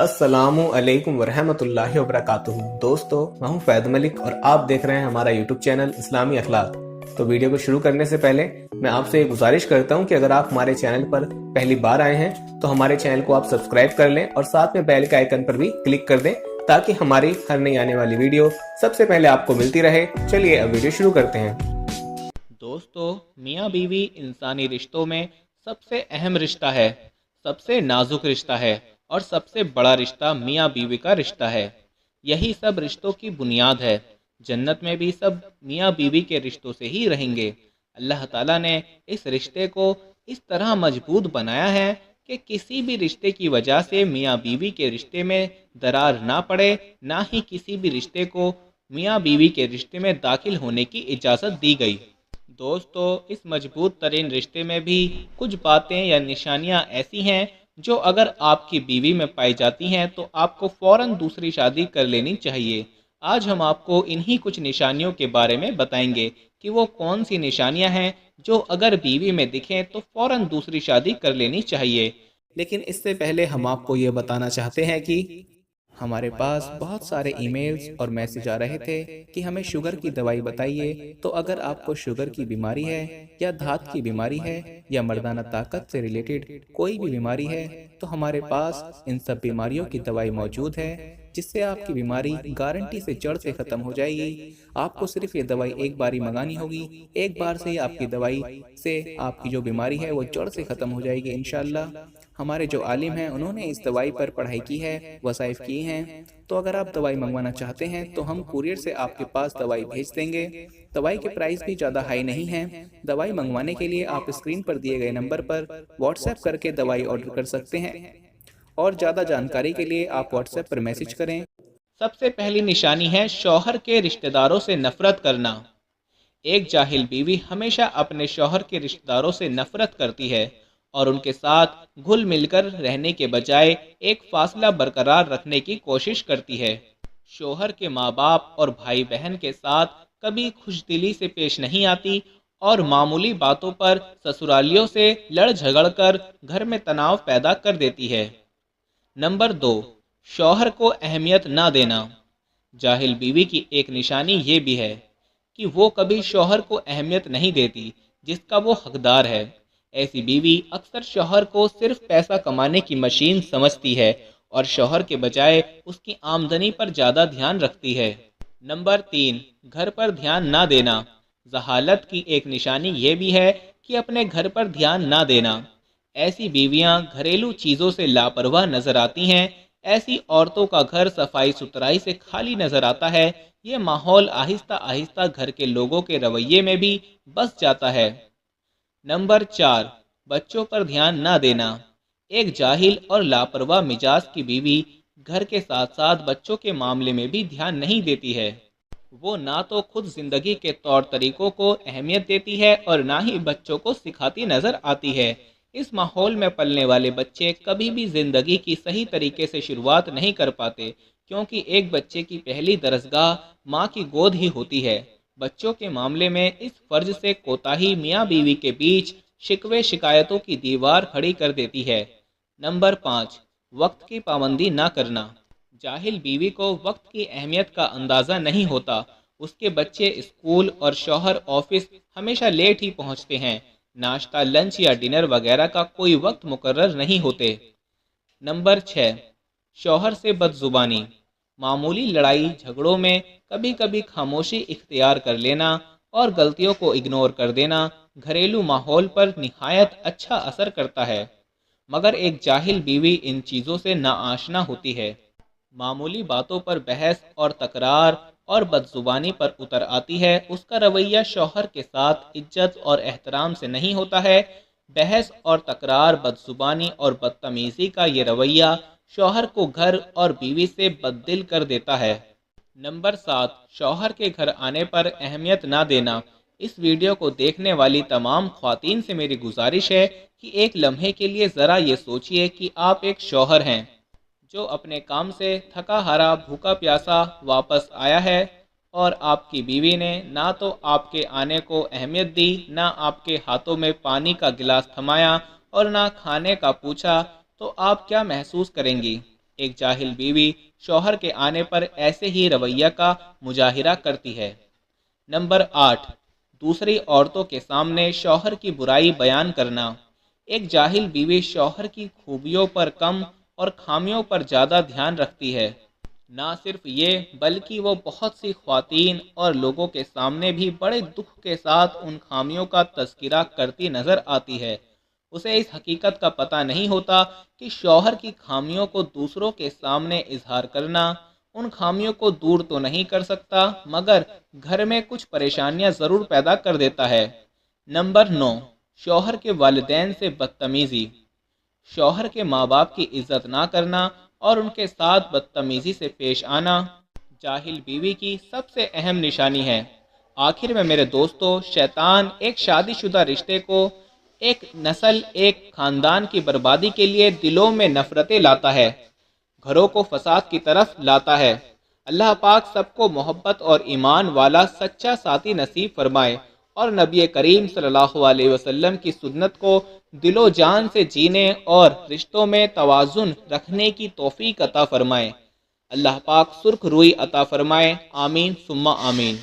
السلام علیکم ورحمۃ اللہ وبرکاتہ۔ دوستو، میں ہوں فیض ملک اور آپ دیکھ رہے ہیں ہمارا یوٹیوب چینل اسلامی اخلاق۔ تو ویڈیو کو شروع کرنے سے پہلے میں آپ سے یہ گزارش کرتا ہوں کہ اگر آپ ہمارے چینل پر پہلی بار آئے ہیں تو ہمارے چینل کو آپ سبسکرائب کر لیں اور ساتھ میں بیل کے آئیکن پر بھی کلک کر دیں تاکہ ہماری ہر نئی آنے والی ویڈیو سب سے پہلے آپ کو ملتی رہے۔ چلیے اب ویڈیو شروع کرتے ہیں۔ دوستو، میاں بیوی انسانی رشتوں میں سب سے اہم رشتہ ہے، سب سے نازک رشتہ ہے اور سب سے بڑا رشتہ میاں بیوی کا رشتہ ہے۔ یہی سب رشتوں کی بنیاد ہے۔ جنت میں بھی سب میاں بیوی کے رشتوں سے ہی رہیں گے۔ اللہ تعالیٰ نے اس رشتے کو اس طرح مضبوط بنایا ہے کہ کسی بھی رشتے کی وجہ سے میاں بیوی کے رشتے میں درار نہ پڑے، نہ ہی کسی بھی رشتے کو میاں بیوی کے رشتے میں داخل ہونے کی اجازت دی گئی۔ دوستو، اس مضبوط ترین رشتے میں بھی کچھ باتیں یا نشانیاں ایسی ہیں جو اگر آپ کی بیوی میں پائی جاتی ہیں تو آپ کو فوراً دوسری شادی کر لینی چاہیے۔ آج ہم آپ کو انہی کچھ نشانیوں کے بارے میں بتائیں گے کہ وہ کون سی نشانیاں ہیں جو اگر بیوی میں دکھیں تو فوراً دوسری شادی کر لینی چاہیے۔ لیکن اس سے پہلے ہم آپ کو یہ بتانا چاہتے ہیں کہ ہمارے پاس بہت سارے ای میلز اور میسج آ رہے تھے کہ ہمیں شوگر کی دوائی بتائیے۔ تو اگر آپ کو شوگر کی بیماری ہے یا دھات کی بیماری ہے یا مردانہ طاقت سے ریلیٹڈ کوئی بھی بیماری ہے تو ہمارے پاس ان سب بیماریوں کی دوائی موجود ہے، جس سے آپ کی بیماری گارنٹی سے جڑ سے ختم ہو جائے گی۔ آپ کو صرف یہ دوائی ایک باری منگانی ہوگی، ایک بار سے ہی آپ کی دوائی سے آپ کی جو بیماری ہے وہ جڑ سے ختم ہو جائے گی انشاءاللہ۔ ہمارے جو عالم ہیں انہوں نے اس دوائی پر پڑھائی کی ہے، وظائف کی ہیں۔ تو اگر آپ دوائی منگوانا چاہتے ہیں تو ہم کوریئر سے آپ کے پاس دوائی بھیج دیں گے۔ دوائی کے پرائس بھی زیادہ ہائی نہیں ہیں۔ دوائی منگوانے کے لیے آپ اسکرین پر دیے گئے نمبر پر واٹس ایپ کر کے دوائی آرڈر کر سکتے ہیں، اور زیادہ جانکاری کے لیے آپ واٹس ایپ پر میسج کریں۔ سب سے پہلی نشانی ہے شوہر کے رشتہ داروں سے نفرت کرنا۔ ایک جاہل بیوی ہمیشہ اپنے شوہر کے رشتہ داروں سے نفرت کرتی ہے اور ان کے ساتھ گھل مل کر رہنے کے بجائے ایک فاصلہ برقرار رکھنے کی کوشش کرتی ہے۔ شوہر کے ماں باپ اور بھائی بہن کے ساتھ کبھی خوش دلی سے پیش نہیں آتی اور معمولی باتوں پر سسرالیوں سے لڑ جھگڑ کر گھر میں تناؤ پیدا کر دیتی ہے۔ نمبر 2، شوہر کو اہمیت نہ دینا۔ جاہل بیوی کی ایک نشانی یہ بھی ہے کہ وہ کبھی شوہر کو اہمیت نہیں دیتی جس کا وہ حقدار ہے۔ ایسی بیوی اکثر شوہر کو صرف پیسہ کمانے کی مشین سمجھتی ہے اور شوہر کے بجائے اس کی آمدنی پر زیادہ دھیان رکھتی ہے۔ نمبر 3، گھر پر دھیان نہ دینا۔ جہالت کی ایک نشانی یہ بھی ہے کہ اپنے گھر پر دھیان نہ دینا۔ ایسی بیویاں گھریلو چیزوں سے لاپرواہ نظر آتی ہیں۔ ایسی عورتوں کا گھر صفائی ستھرائی سے خالی نظر آتا ہے۔ یہ ماحول آہستہ آہستہ گھر کے لوگوں کے رویے میں بھی بس جاتا ہے۔ نمبر 4، بچوں پر دھیان نہ دینا۔ ایک جاہل اور لاپرواہ مزاج کی بیوی گھر کے ساتھ ساتھ بچوں کے معاملے میں بھی دھیان نہیں دیتی ہے۔ وہ نہ تو خود زندگی کے طور طریقوں کو اہمیت دیتی ہے اور نہ ہی بچوں کو سکھاتی نظر آتی ہے۔ اس ماحول میں پلنے والے بچے کبھی بھی زندگی کی صحیح طریقے سے شروعات نہیں کر پاتے، کیونکہ ایک بچے کی پہلی درسگاہ ماں کی گود ہی ہوتی ہے۔ بچوں کے معاملے میں اس فرض سے کوتاہی میاں بیوی کے بیچ شکوے شکایتوں کی دیوار کھڑی کر دیتی ہے۔ نمبر 5، وقت کی پابندی نہ کرنا۔ جاہل بیوی کو وقت کی اہمیت کا اندازہ نہیں ہوتا۔ اس کے بچے اسکول اور شوہر آفس ہمیشہ لیٹ ہی پہنچتے ہیں۔ ناشتہ، لنچ یا ڈنر وغیرہ کا کوئی وقت مقرر نہیں ہوتے۔ نمبر 6، شوہر سے بد زبانی۔ معمولی لڑائی جھگڑوں میں کبھی کبھی خاموشی اختیار کر لینا اور غلطیوں کو اگنور کر دینا گھریلو ماحول پر نہایت اچھا اثر کرتا ہے، مگر ایک جاہل بیوی ان چیزوں سے ناآشنا ہوتی ہے۔ معمولی باتوں پر بحث اور تکرار اور بد زبانی پر اتر آتی ہے۔ اس کا رویہ شوہر کے ساتھ عزت اور احترام سے نہیں ہوتا ہے۔ بحث اور تکرار، بد زبانی اور بدتمیزی کا یہ رویہ شوہر کو گھر اور بیوی سے بددل کر دیتا ہے۔ نمبر 7، شوہر کے گھر آنے پر اہمیت نہ دینا۔ اس ویڈیو کو دیکھنے والی تمام خواتین سے میری گزارش ہے کہ ایک لمحے کے لیے ذرا یہ سوچئے کہ آپ ایک شوہر ہیں جو اپنے کام سے تھکا ہارا، بھوکا پیاسا واپس آیا ہے، اور آپ کی بیوی نے نہ تو آپ کے آنے کو اہمیت دی، نہ آپ کے ہاتھوں میں پانی کا گلاس تھمایا اور نہ کھانے کا پوچھا، تو آپ کیا محسوس کریں گی؟ ایک جاہل بیوی شوہر کے آنے پر ایسے ہی رویہ کا مظاہرہ کرتی ہے۔ نمبر 8، دوسری عورتوں کے سامنے شوہر کی برائی بیان کرنا۔ ایک جاہل بیوی شوہر کی خوبیوں پر کم اور خامیوں پر زیادہ دھیان رکھتی ہے۔ نہ صرف یہ بلکہ وہ بہت سی خواتین اور لوگوں کے سامنے بھی بڑے دکھ کے ساتھ ان خامیوں کا تذکرہ کرتی نظر آتی ہے۔ اسے اس حقیقت کا پتہ نہیں ہوتا کہ شوہر کی خامیوں کو دوسروں کے سامنے اظہار کرنا ان خامیوں کو دور تو نہیں کر سکتا مگر گھر میں کچھ پریشانیاں ضرور پیدا کر دیتا ہے۔ نمبر 9، شوہر کے والدین سے بدتمیزی۔ شوہر کے ماں باپ کی عزت نہ کرنا اور ان کے ساتھ بدتمیزی سے پیش آنا جاہل بیوی کی سب سے اہم نشانی ہے۔ آخر میں میرے دوستو، شیطان ایک شادی شدہ رشتے کو، ایک نسل، ایک خاندان کی بربادی کے لیے دلوں میں نفرتیں لاتا ہے، گھروں کو فساد کی طرف لاتا ہے۔ اللہ پاک سب کو محبت اور ایمان والا سچا ساتھی نصیب فرمائے اور نبی کریم صلی اللہ علیہ وسلم کی سنت کو دل و جان سے جینے اور رشتوں میں توازن رکھنے کی توفیق عطا فرمائے۔ اللہ پاک سرخ روئی عطا فرمائے، آمین ثم آمین۔